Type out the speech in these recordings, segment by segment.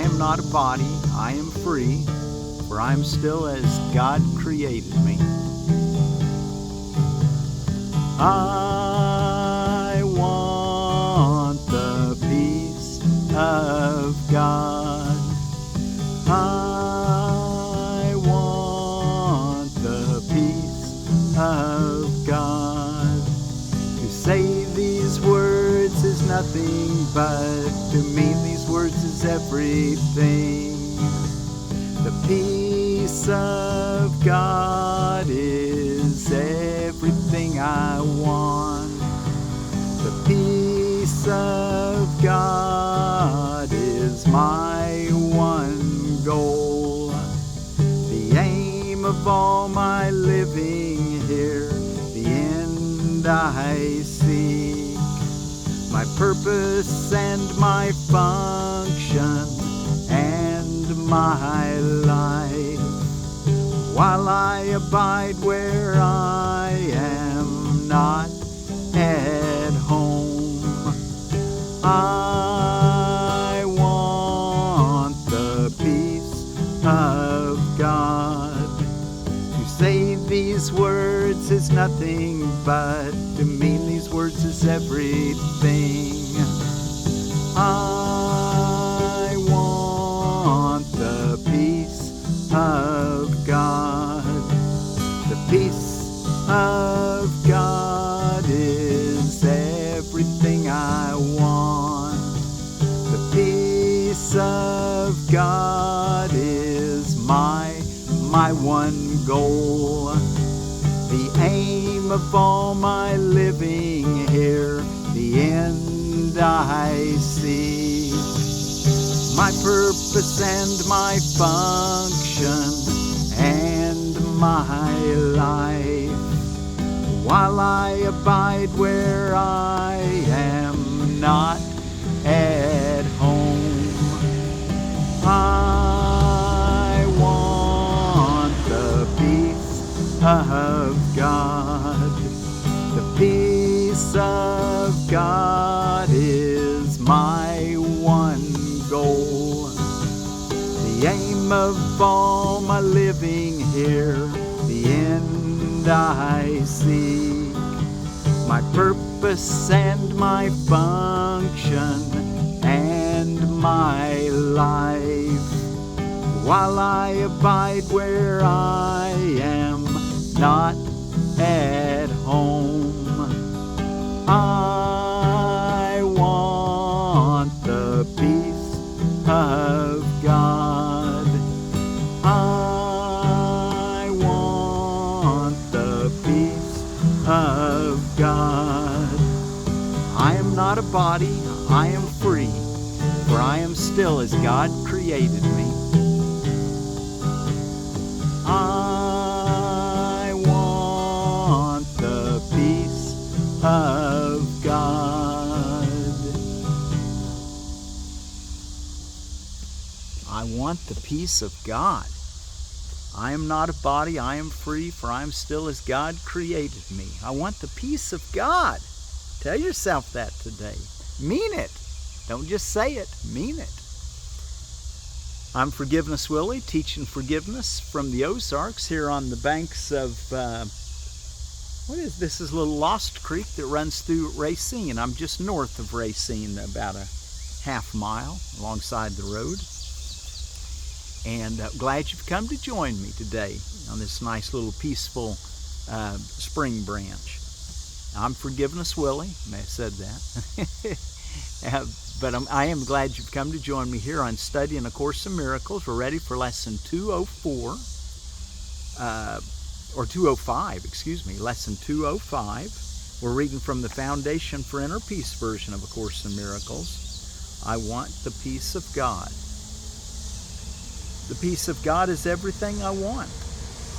I am not a body, I am free, for I am still as God created me. I want the peace of God. I want the peace of God. To say these words is nothing, but to mean these words is everything. The peace of God is everything I want. The peace of God is my one goal. The aim of all my living here, the end I seek. My purpose and my function and my life, while I abide where I am not at home. I want the peace of God. To say these words is nothing, but to mean these words is everything. I want the peace of God. The peace of God is everything I want. The peace of God is my one goal. The aim of all my living here, the end I see. My purpose and my function and my life, while I abide where I am not at home. I want the peace of God. The peace of God is my one goal. The aim of all my living here, the end I seek. My purpose and my function and my life, while I abide where I am not at home. I want the peace of God. I want the peace of God. I am not a body, I am free, for I am still as God created me. I want the peace of God. I want the peace of God. I am not a body, I am free, for I am still as God created me. I want the peace of God. Tell yourself that today. Mean it. Don't just say it, mean it. I'm Forgiveness Willie, teaching forgiveness from the Ozarks here on the banks of, what is this? This is a little Lost Creek that runs through Racine. I'm just north of Racine, about a half mile alongside the road. And glad you've come to join me today on this nice little peaceful spring branch. I'm Forgiveness Willie, may have said that. But I am glad you've come to join me here on Studying A Course in Miracles. We're ready for lesson 204, or 205, excuse me, lesson 205. We're reading from the Foundation for Inner Peace version of A Course in Miracles. I want the peace of God. The peace of God is everything I want.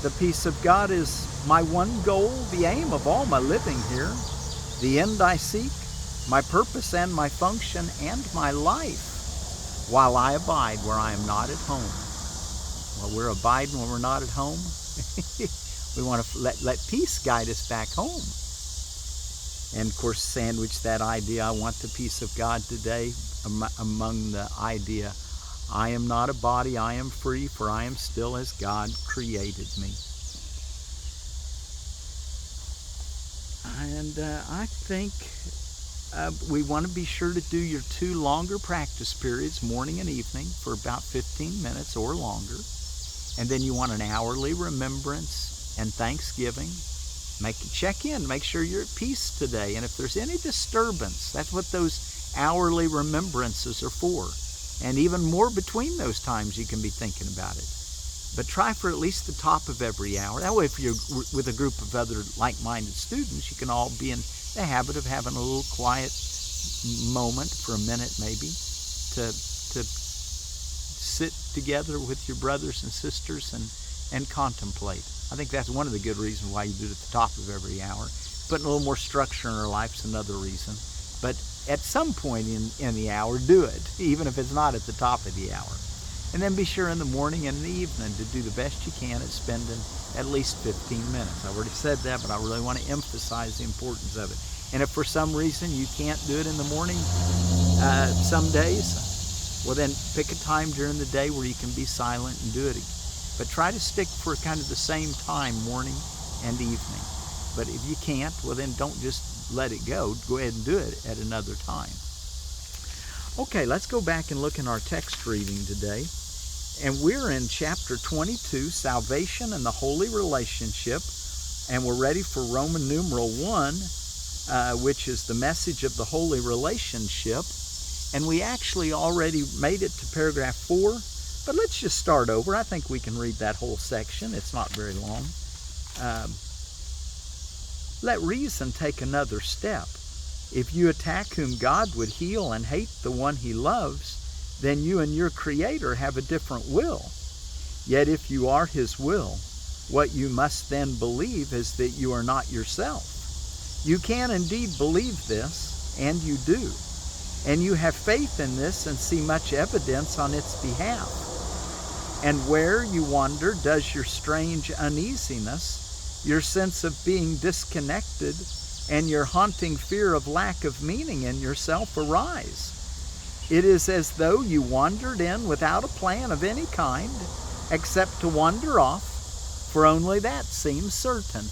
The peace of God is my one goal, the aim of all my living here, the end I seek, my purpose and my function and my life, while I abide where I am not at home. Well, we're abiding when we're not at home. We want to let peace guide us back home. And of course, sandwich that idea, I want the peace of God today, among the idea, I am not a body, I am free, for I am still as God created me. And I think we want to be sure to do your 2 longer practice periods, morning and evening, for about 15 minutes or longer. And then you want an hourly remembrance and thanksgiving. Check in, make sure you're at peace today. And if there's any disturbance, that's what those hourly remembrances are for. And even more between those times you can be thinking about it. But try for at least the top of every hour. That way, if you're with a group of other like-minded students, you can all be in the habit of having a little quiet moment for a minute maybe to sit together with your brothers and sisters and contemplate. I think that's one of the good reasons why you do it at the top of every hour. Putting a little more structure in our life is another reason. But at some point in the hour, do it, even if it's not at the top of the hour. And then be sure in the morning and in the evening to do the best you can at spending at least 15 minutes. I already said that, but I really want to emphasize the importance of it. And if for some reason you can't do it in the morning some days, well then pick a time during the day where you can be silent and do it. But try to stick for kind of the same time, morning and evening. But if you can't, well then don't just let it go. Go ahead and do it at another time. Okay, let's go back and look in our text reading today. And we're in chapter 22, Salvation and the Holy Relationship. And we're ready for Roman numeral 1, which is the message of the holy relationship. And we actually already made it to paragraph 4. But let's just start over. I think we can read that whole section. It's not very long. Let reason take another step. If you attack whom God would heal and hate the one he loves, then you and your Creator have a different will. Yet if you are his will, what you must then believe is that you are not yourself. You can indeed believe this, and you do. And you have faith in this and see much evidence on its behalf. And where, you wonder, does your strange uneasiness, your sense of being disconnected, and your haunting fear of lack of meaning in yourself arise? It is as though you wandered in without a plan of any kind, except to wander off, for only that seems certain.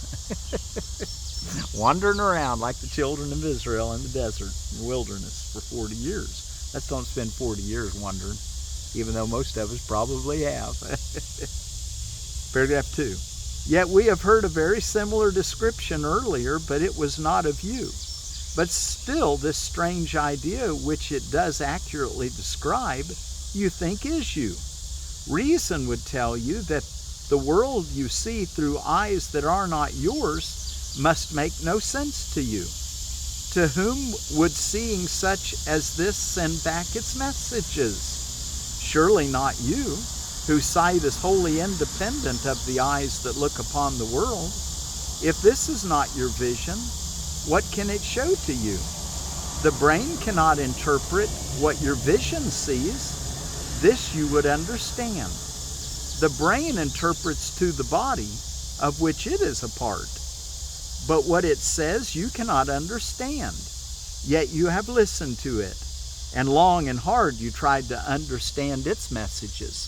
Wandering around like the children of Israel in the desert, in the wilderness, for 40 years. Let's don't spend 40 years wandering, even though most of us probably have. Paragraph 2. Yet we have heard a very similar description earlier, but it was not of you. But still this strange idea which it does accurately describe, you think is you. Reason would tell you that the world you see through eyes that are not yours must make no sense to you. To whom would seeing such as this send back its messages? Surely not you, whose sight is wholly independent of the eyes that look upon the world. If this is not your vision, what can it show to you? The brain cannot interpret what your vision sees. This you would understand. The brain interprets to the body, of which it is a part. But what it says you cannot understand. Yet you have listened to it, and long and hard you tried to understand its messages.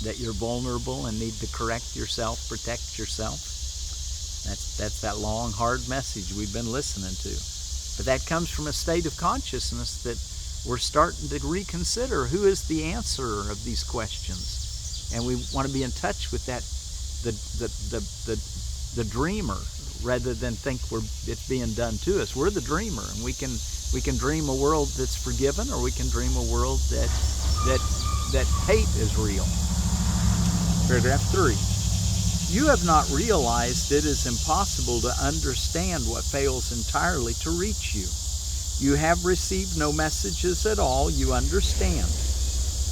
That you're vulnerable and need to correct yourself, protect yourself. That's that long, hard message we've been listening to. But that comes from a state of consciousness that we're starting to reconsider who is the answerer of these questions. And we want to be in touch with that, the dreamer, rather than think it's being done to us. We're the dreamer, and we can dream a world that's forgiven, or we can dream a world that hate is real. Paragraph 3. You have not realized it is impossible to understand what fails entirely to reach you. You have received no messages at all, you understand,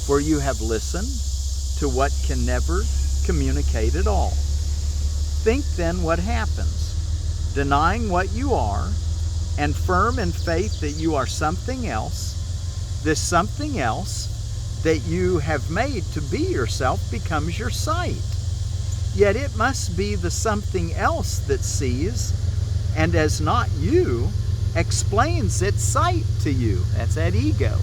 for you have listened to what can never communicate at all. Think then what happens. Denying what you are, and firm in faith that you are something else, this something else that you have made to be yourself becomes your sight. Yet it must be the something else that sees, and as not you, explains its sight to you. That's that ego.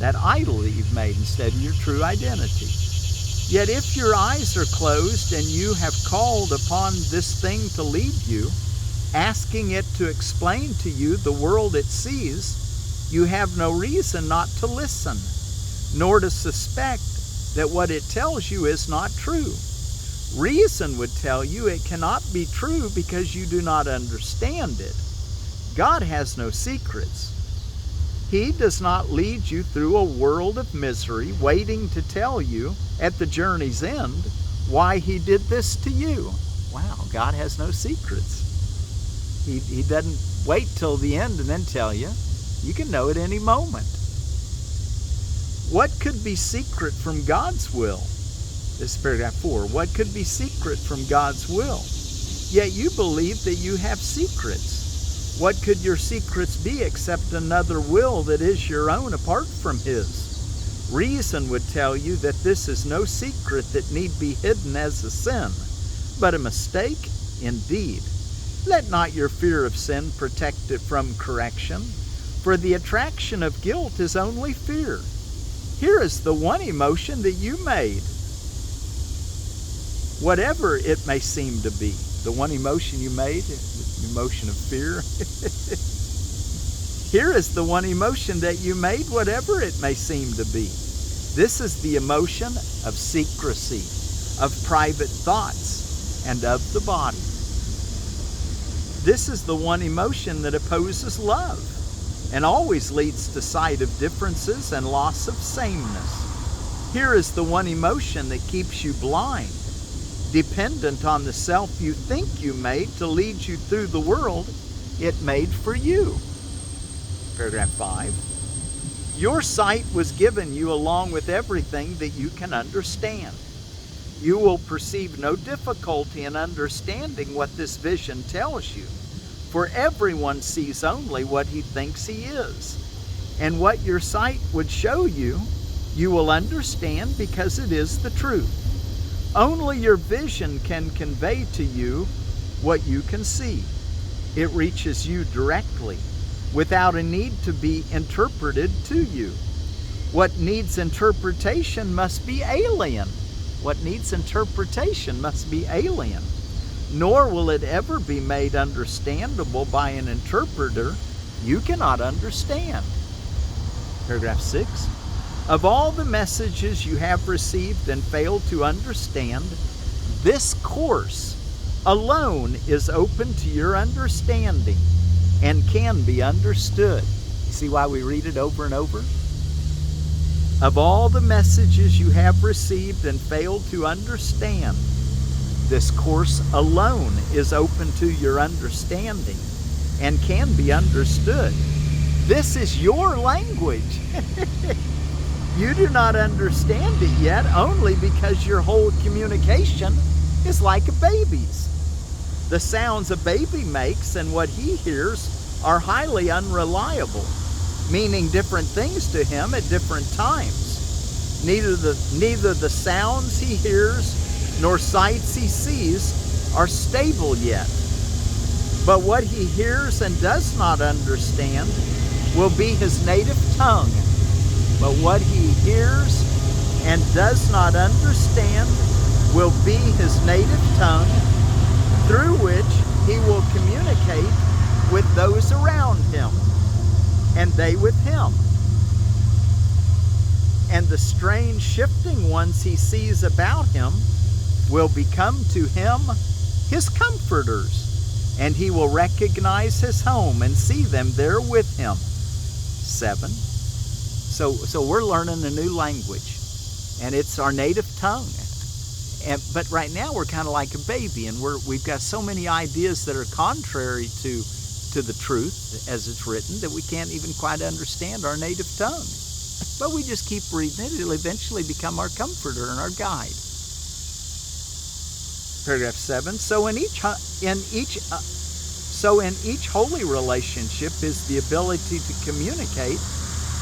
that idol that you've made instead of your true identity. Yet if your eyes are closed and you have called upon this thing to lead you, asking it to explain to you the world it sees, you have no reason not to listen, nor to suspect that what it tells you is not true. Reason would tell you it cannot be true because you do not understand it. God has no secrets. He does not lead you through a world of misery, waiting to tell you at the journey's end why He did this to you. Wow, God has no secrets. He doesn't wait till the end and then tell you. You can know at any moment. What could be secret from God's will? This is paragraph 4. What could be secret from God's will? Yet you believe that you have secrets. What could your secrets be except another will that is your own apart from His? Reason would tell you that this is no secret that need be hidden as a sin, but a mistake indeed. Let not your fear of sin protect it from correction, for the attraction of guilt is only fear. Here is the one emotion that you made, whatever it may seem to be. The one emotion you made, the emotion of fear. Here is the one emotion that you made, whatever it may seem to be. This is the emotion of secrecy, of private thoughts, and of the body. This is the one emotion that opposes love and always leads to sight of differences and loss of sameness. Here is the one emotion that keeps you blind, dependent on the self you think you made to lead you through the world it made for you. Paragraph 5. Your sight was given you along with everything that you can understand. You will perceive no difficulty in understanding what this vision tells you, for everyone sees only what he thinks he is. And what your sight would show you, you will understand because it is the truth. Only your vision can convey to you what you can see. It reaches you directly, without a need to be interpreted to you. What needs interpretation must be alien. What needs interpretation must be alien. Nor will it ever be made understandable by an interpreter you cannot understand. Paragraph 6. Of all the messages you have received and failed to understand, this course alone is open to your understanding and can be understood. You see why we read it over and over? Of all the messages you have received and failed to understand, this course alone is open to your understanding and can be understood. This is your language. You do not understand it yet only because your whole communication is like a baby's. The sounds a baby makes and what he hears are highly unreliable, meaning different things to him at different times. Neither the sounds he hears nor sights he sees are stable yet. But what he hears and does not understand will be his native tongue. But what he hears and does not understand will be his native tongue, through which he will communicate with those around him, and they with him. And the strange shifting ones he sees about him will become to him his comforters, and he will recognize his home and see them there with him. 7. So we're learning a new language, and it's our native tongue. But right now we're kind of like a baby, and we've got so many ideas that are contrary to the truth as it's written that we can't even quite understand our native tongue. But we just keep reading it. It'll eventually become our comforter and our guide. Paragraph 7. So in each holy relationship is the ability to communicate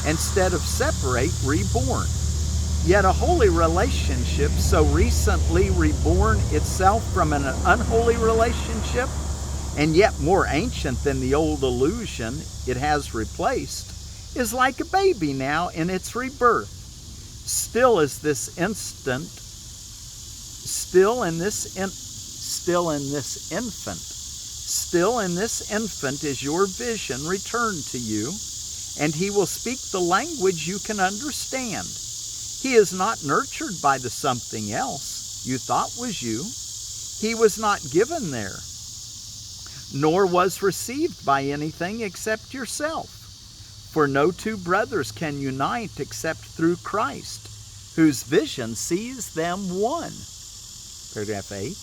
instead of separate, reborn. Yet a holy relationship so recently reborn itself from an unholy relationship, and yet more ancient than the old illusion it has replaced, is like a baby now in its rebirth. Still in this infant, still in this infant is your vision returned to you, and he will speak the language you can understand. He is not nurtured by the something else you thought was you. He was not given there, nor was received by anything except yourself. For no two brothers can unite except through Christ, whose vision sees them one. Paragraph 8.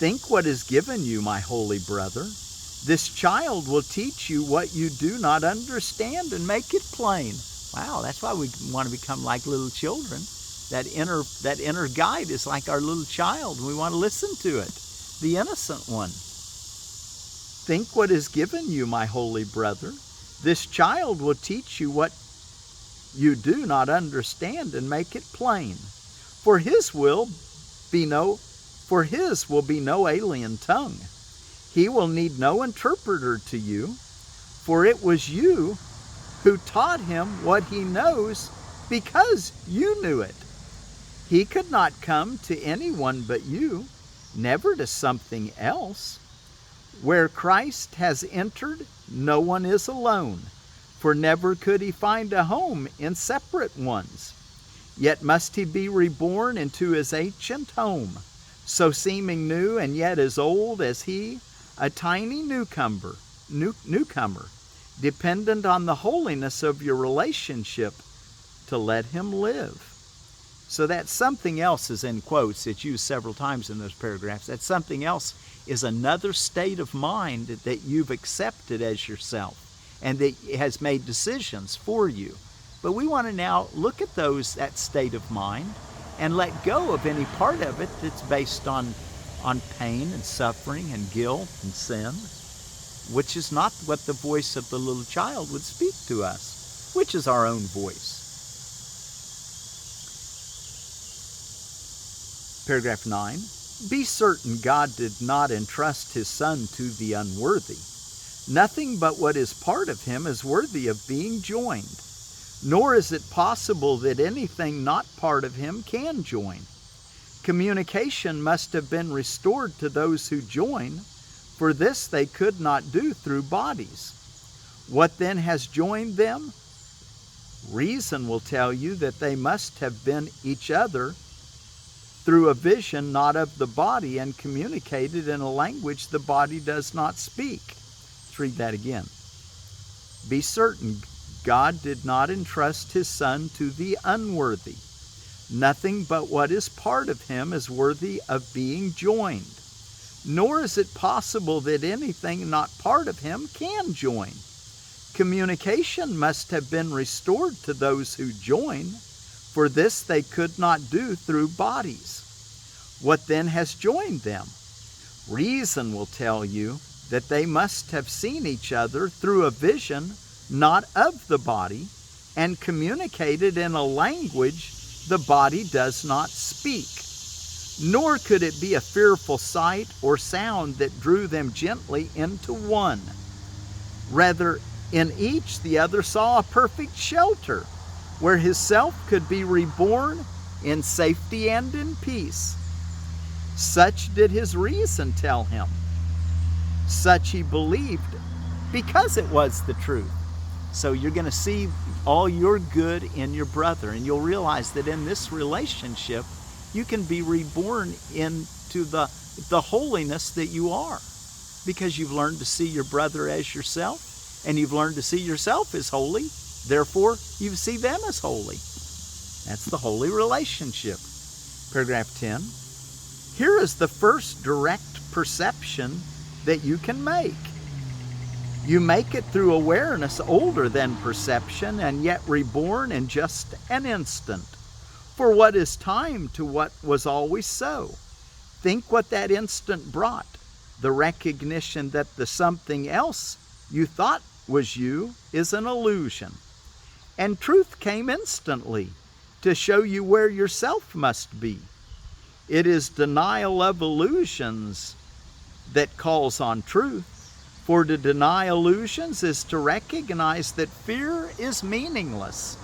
Think what is given you, my holy brother. This child will teach you what you do not understand and make it plain. Wow, that's why we want to become like little children. That inner guide is like our little child. We want to listen to it, the innocent one. Think what is given you, my holy brother. This child will teach you what you do not understand and make it plain. For his will be no alien tongue. He will need no interpreter to you, for it was you who taught him what he knows because you knew it. He could not come to anyone but you, never to something else. Where Christ has entered, no one is alone, for never could he find a home in separate ones. Yet must he be reborn into his ancient home, so seeming new and yet as old as he, a tiny newcomer, dependent on the holiness of your relationship to let him live. So that something else is in quotes. It's used several times in those paragraphs. That something else is another state of mind that you've accepted as yourself and that has made decisions for you. But we want to now look at that state of mind and let go of any part of it that's based on pain and suffering and guilt and sin, which is not what the voice of the little child would speak to us, which is our own voice. Paragraph 9. Be certain God did not entrust his Son to the unworthy. Nothing but what is part of him is worthy of being joined, nor is it possible that anything not part of him can join. Communication must have been restored to those who join, for this they could not do through bodies. What then has joined them? Reason will tell you that they must have been each other through a vision not of the body and communicated in a language the body does not speak. Let's read that again. Be certain God did not entrust his Son to the unworthy. Nothing but what is part of him is worthy of being joined. Nor is it possible that anything not part of him can join. Communication must have been restored to those who join, for this they could not do through bodies. What then has joined them? Reason will tell you that they must have seen each other through a vision not of the body, and communicated in a language the body does not speak. Nor could it be a fearful sight or sound that drew them gently into one. Rather, in each the other saw a perfect shelter, where his self could be reborn in safety and in peace. Such did his reason tell him. Such he believed, because it was the truth. So you're going to see all your good in your brother, and you'll realize that in this relationship, you can be reborn into the holiness that you are, because you've learned to see your brother as yourself, and you've learned to see yourself as holy. Therefore, you see them as holy. That's the holy relationship. Paragraph 10. Here is the first direct perception that you can make. You make it through awareness older than perception, and yet reborn in just an instant. For what is time to what was always so? Think what that instant brought. The recognition that the something else you thought was you is an illusion. And truth came instantly to show you where yourself must be. It is denial of illusions that calls on truth, For to deny illusions is to recognize that fear is meaningless.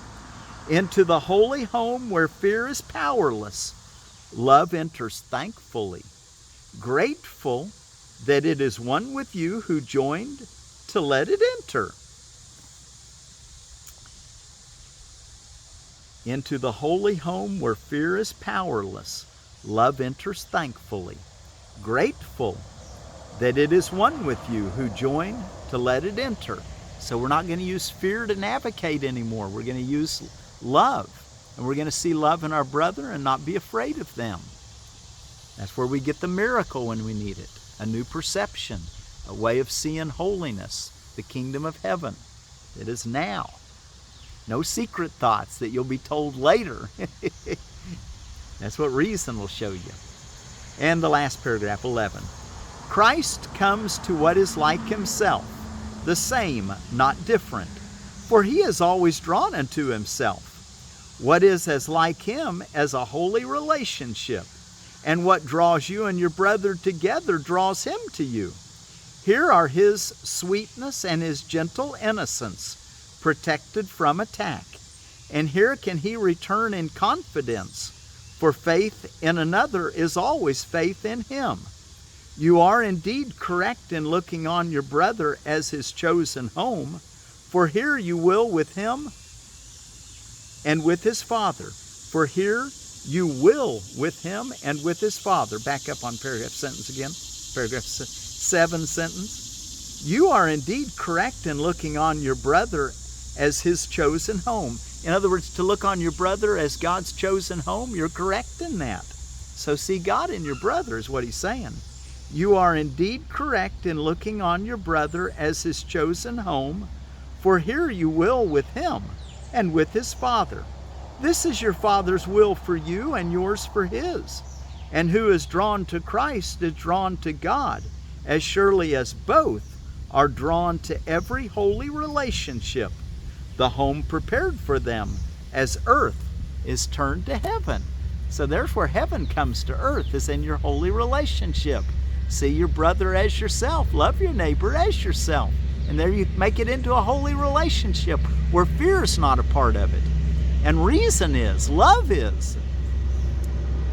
Into the holy home where fear is powerless, love enters thankfully, grateful that it is one with you who joined to let it enter. Into the holy home where fear is powerless, love enters thankfully, grateful that it is one with you who joined to let it enter. So we're not going to use fear to navigate anymore. We're going to use love. And we're going to see love in our brother and not be afraid of them. That's where we get the miracle when we need it. A new perception, a way of seeing holiness, the kingdom of heaven. It is now. No secret thoughts that you'll be told later. That's what reason will show you. And the last paragraph, 11. Christ comes to what is like himself, the same, not different, for he is always drawn unto himself. What is as like him as a holy relationship, and what draws you and your brother together draws him to you. Here are his sweetness and his gentle innocence, protected from attack. And here can he return in confidence, for faith in another is always faith in him. You are indeed correct in looking on your brother as his chosen home, for here you will with him and with his Father. For here you will with him and with his Father. Back up on paragraph sentence again. Paragraph 7 sentence. You are indeed correct in looking on your brother as his chosen home. In other words, to look on your brother as God's chosen home, you're correct in that. So see God in your brother is what he's saying. You are indeed correct in looking on your brother as his chosen home, for here you will with him and with his Father. This is your Father's will for you and yours for his. And who is drawn to Christ is drawn to God, as surely as both are drawn to every holy relationship, the home prepared for them, as earth is turned to heaven. So there's where heaven comes to earth, is in your holy relationship. See your brother as yourself. Love your neighbor as yourself. And there you make it into a holy relationship where fear is not a part of it. And reason is, love is.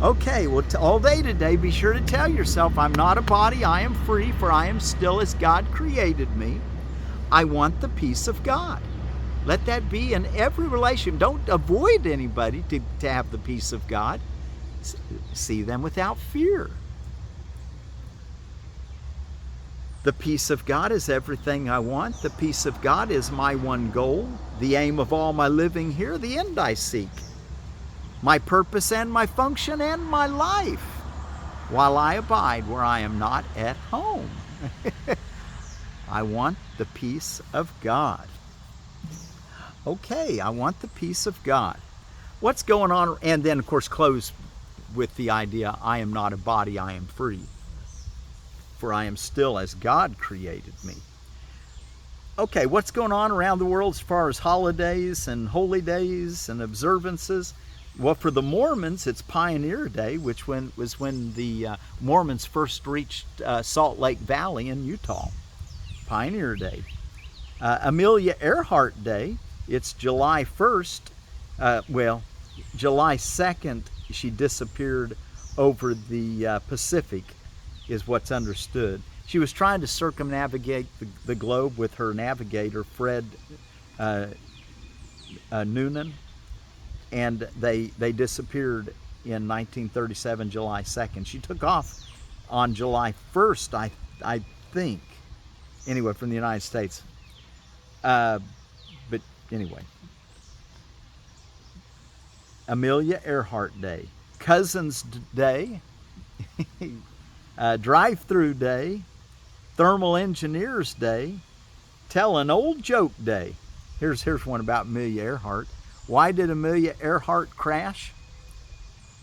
Okay, well, all day today, be sure to tell yourself, I'm not a body, I am free, for I am still as God created me. I want the peace of God. Let that be in every relation. Don't avoid anybody to have the peace of God. See them without fear. The peace of God is everything I want. The peace of God is my one goal, the aim of all my living here, the end I seek, my purpose and my function and my life, while I abide where I am not at home. I want the peace of God. Okay, I want the peace of God. What's going on? And then, of course, close with the idea, I am not a body, I am free, for I am still as God created me. Okay, what's going on around the world as far as holidays and holy days and observances? Well, for the Mormons, it's Pioneer Day, which was when the Mormons first reached Salt Lake Valley in Utah. Pioneer Day. Amelia Earhart Day, it's July 1st. July 2nd, she disappeared over the Pacific, is what's understood. She was trying to circumnavigate the globe with her navigator, Fred Noonan, and they disappeared in 1937, July 2nd. She took off on July 1st, I think, anyway, from the United States. But anyway, Amelia Earhart Day, Cousins Day, Drive-Thru Day, Thermal Engineers Day, Tell an Old Joke Day. Here's one about Amelia Earhart. Why did Amelia Earhart crash?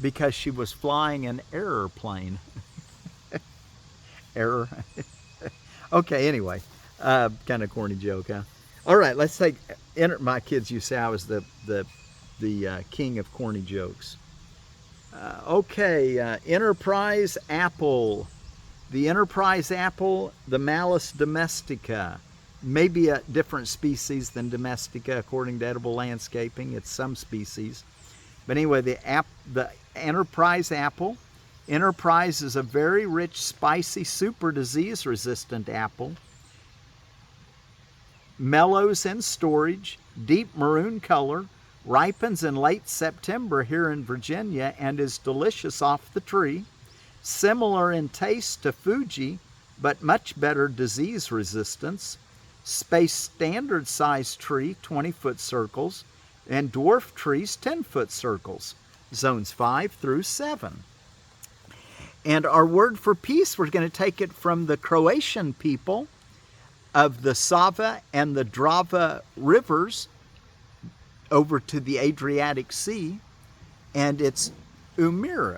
Because she was flying an airplane. Error. Okay, anyway, kind of corny joke, huh? All right, let's take. My kids used to say I was the king of corny jokes. Okay, Enterprise Apple The enterprise apple, the Malus domestica, may be a different species than domestica according to Edible Landscaping. It's some species. But anyway, the enterprise apple. Enterprise is a very rich, spicy, super disease-resistant apple. Mellows in storage, deep maroon color, ripens in late September here in Virginia and is delicious off the tree. Similar in taste to Fuji, but much better disease resistance. Space standard size tree, 20-foot circles, and dwarf trees, 10-foot circles. Zones 5 through 7. And our word for peace, we're going to take it from the Croatian people of the Sava and the Drava rivers over to the Adriatic Sea, and it's Miru.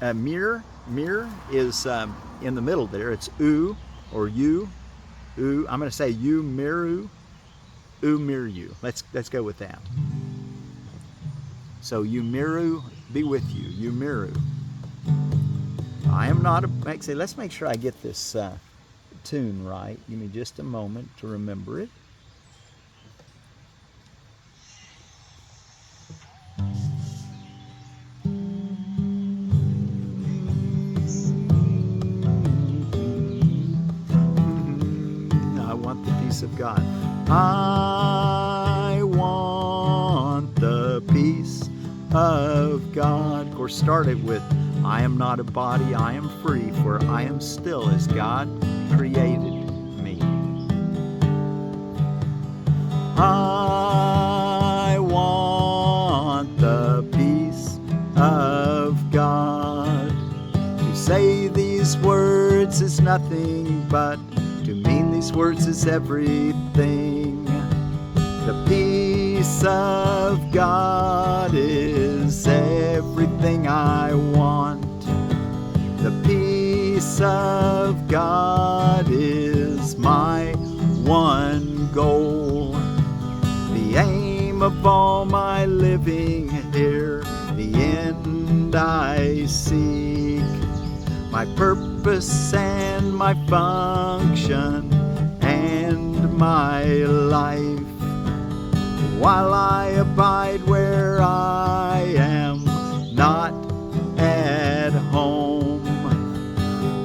Mir is in the middle there. It's U or U. I'm going to say Miru. Miru. Let's go with that. So Miru be with you. Miru. I am not a. Let's make sure I get this tune right. Give me just a moment to remember it. I want the peace of God. I want the peace of God. Of course, start it with, I am not a body, I am free, for I am still as God created me. I want the peace of God. To say these words is nothing, but to mean these words is everything. The peace of God is everything I want. The peace of God is my one goal. The aim of all my living here, the end I seek. My purpose and my function and my life. While I abide where I am, not at home.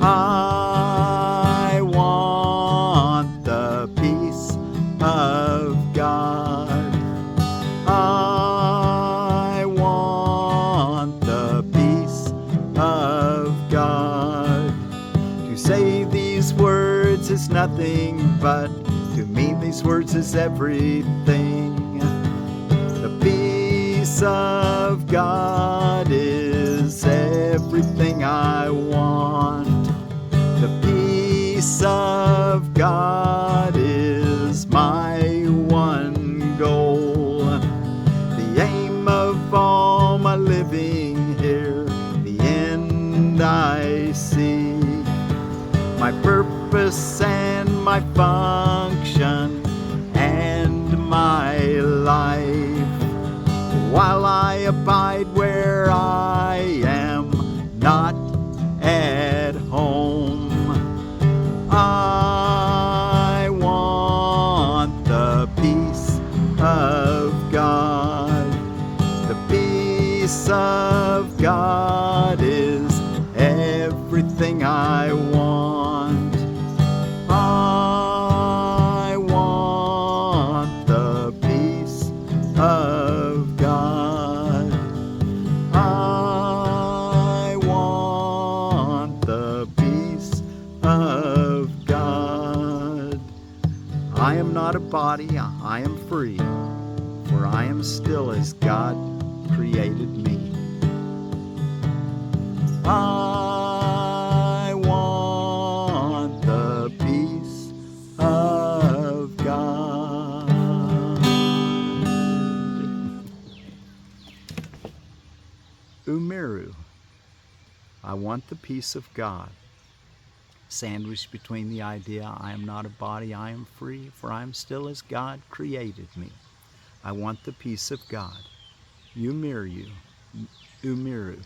I want the peace of God. I want the peace of God. To say these words is nothing, but to mean these words is everything. The peace of God is everything I want. The peace of God is my one goal. The aim of all my living here, the end I seek. My purpose and my function and my life. While I abide where I am, not at home. I want the peace of God. The peace of God is everything I want. I want the peace of God. I want the peace of God. I am not a body, I am free, for I am still as God created me. I want the peace of God. Miru. I want the peace of God. Sandwiched between the idea, I am not a body, I am free, for I am still as God created me. I want the peace of God. Miru. Miru.